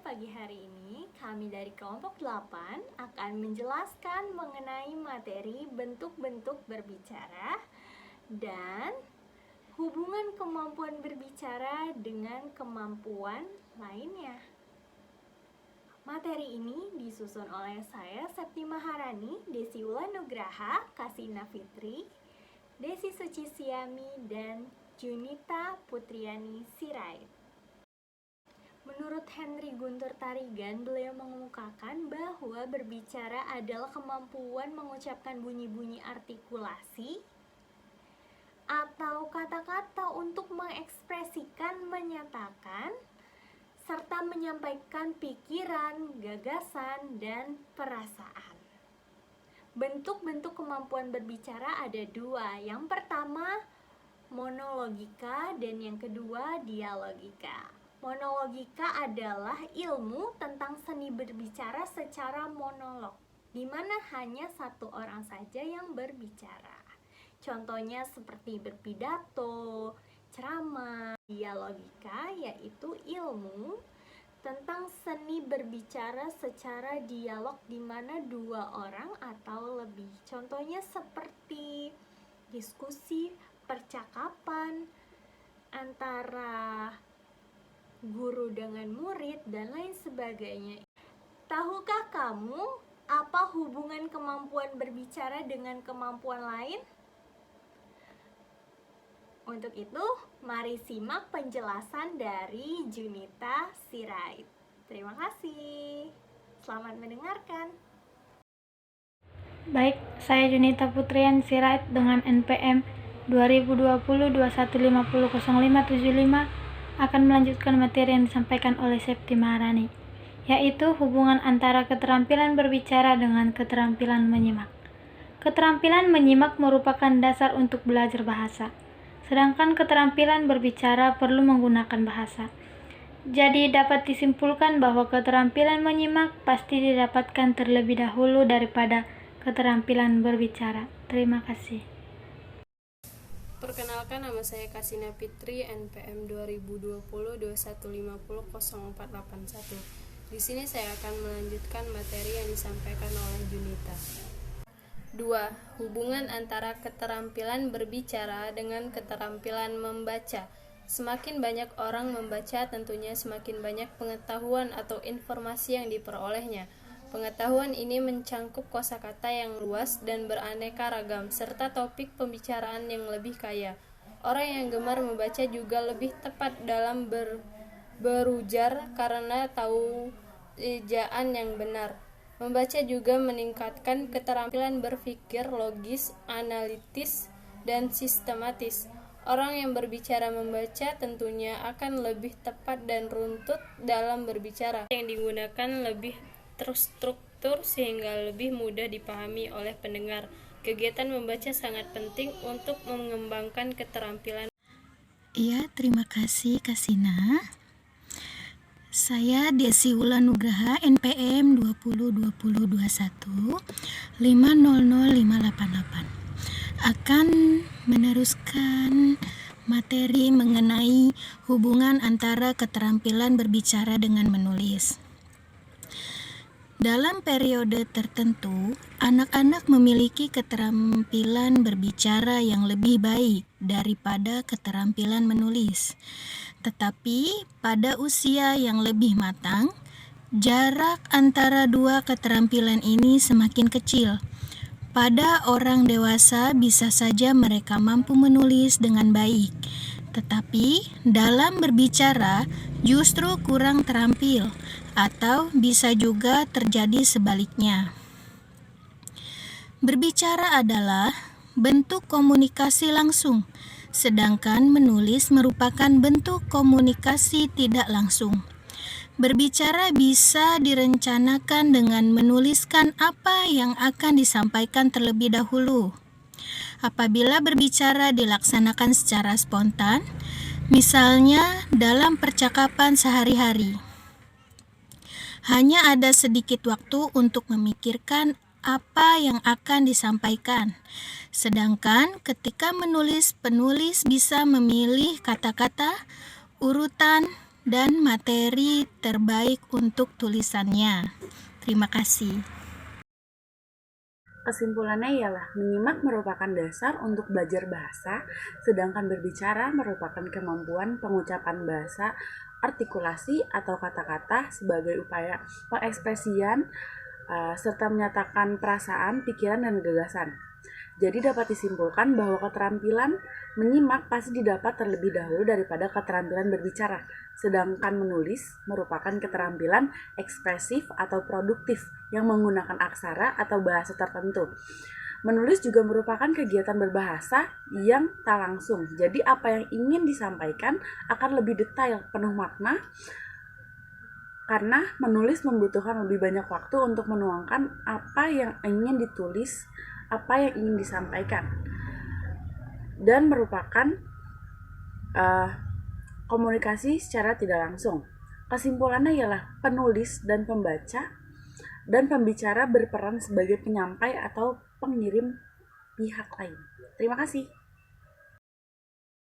pagi hari ini kami dari kelompok 8 akan menjelaskan mengenai materi bentuk-bentuk berbicara dan hubungan kemampuan berbicara dengan kemampuan lainnya. Materi ini disusun oleh saya, Septi Maharani, Desi Ulanugraha, Kasina Fitri, Desi Sucisiami, dan Junita Putriani Sirait. Menurut Henry Guntur Tarigan, beliau mengemukakan bahwa berbicara adalah kemampuan mengucapkan bunyi-bunyi artikulasi atau kata-kata untuk mengekspresikan, menyatakan, serta menyampaikan pikiran, gagasan, dan perasaan. Bentuk-bentuk kemampuan berbicara ada dua. Yang pertama, monologika, dan yang kedua, dialogika. Monologika adalah ilmu tentang seni berbicara secara monolog, di mana hanya satu orang saja yang berbicara. Contohnya seperti berpidato, ceramah. Dialogika yaitu ilmu tentang seni berbicara secara dialog di mana dua orang atau lebih. Contohnya seperti diskusi, percakapan antara guru dengan murid, dan lain sebagainya. Tahukah kamu apa hubungan kemampuan berbicara dengan kemampuan lain? Untuk itu, mari simak penjelasan dari Junita Sirait. Terima kasih. Selamat mendengarkan. Baik, saya Junita Putriani Sirait dengan NPM 2020-2150-0575 akan melanjutkan materi yang disampaikan oleh Septi Maharani, yaitu hubungan antara keterampilan berbicara dengan keterampilan menyimak. Keterampilan menyimak merupakan dasar untuk belajar bahasa, sedangkan keterampilan berbicara perlu menggunakan bahasa. Jadi dapat disimpulkan bahwa keterampilan menyimak pasti didapatkan terlebih dahulu daripada keterampilan berbicara. Terima kasih. Perkenalkan, nama saya Kasina Fitri, NPM 2020-2150-0481. Di sini saya akan melanjutkan materi yang disampaikan oleh Junita. 2. Hubungan antara keterampilan berbicara dengan keterampilan membaca. Semakin banyak orang membaca, tentunya semakin banyak pengetahuan atau informasi yang diperolehnya. Pengetahuan ini mencangkup kosakata yang luas dan beraneka ragam, serta topik pembicaraan yang lebih kaya. Orang yang gemar membaca juga lebih tepat dalam berujar karena tahu ejaan yang benar. Membaca juga meningkatkan keterampilan berpikir logis, analitis, dan sistematis. Orang yang berbicara membaca tentunya akan lebih tepat dan runtut dalam berbicara, yang digunakan lebih terstruktur sehingga lebih mudah dipahami oleh pendengar. Kegiatan membaca sangat penting untuk mengembangkan keterampilan. Iya, terima kasih Kasina. Saya Desi Ulanugraha, NPM 2020-21-500-588 akan meneruskan materi mengenai hubungan antara keterampilan berbicara dengan menulis. Dalam periode tertentu, anak-anak memiliki keterampilan berbicara yang lebih baik daripada keterampilan menulis. Tetapi pada usia yang lebih matang, jarak antara dua keterampilan ini semakin kecil. Pada orang dewasa bisa saja mereka mampu menulis dengan baik, tetapi dalam berbicara justru kurang terampil, atau bisa juga terjadi sebaliknya. Berbicara adalah bentuk komunikasi langsung, sedangkan menulis merupakan bentuk komunikasi tidak langsung. Berbicara bisa direncanakan dengan menuliskan apa yang akan disampaikan terlebih dahulu. Apabila berbicara dilaksanakan secara spontan, misalnya dalam percakapan sehari-hari, hanya ada sedikit waktu untuk memikirkan apa yang akan disampaikan. Sedangkan ketika menulis, penulis bisa memilih kata-kata, urutan, dan materi terbaik untuk tulisannya. Terima kasih. Kesimpulannya ialah menyimak merupakan dasar untuk belajar bahasa, sedangkan berbicara merupakan kemampuan pengucapan bahasa, artikulasi atau kata-kata sebagai upaya pengekspresian serta menyatakan perasaan, pikiran, dan gagasan. Jadi dapat disimpulkan bahwa keterampilan menyimak pasti didapat terlebih dahulu daripada keterampilan berbicara, sedangkan menulis merupakan keterampilan ekspresif atau produktif yang menggunakan aksara atau bahasa tertentu. Menulis juga merupakan kegiatan berbahasa yang tak langsung, jadi apa yang ingin disampaikan akan lebih detail, penuh makna, karena menulis membutuhkan lebih banyak waktu untuk menuangkan apa yang ingin ditulis, apa yang ingin disampaikan, dan merupakan komunikasi secara tidak langsung. Kesimpulannya ialah penulis dan pembaca dan pembicara berperan sebagai penyampai atau pengirim pihak lain. Terima kasih.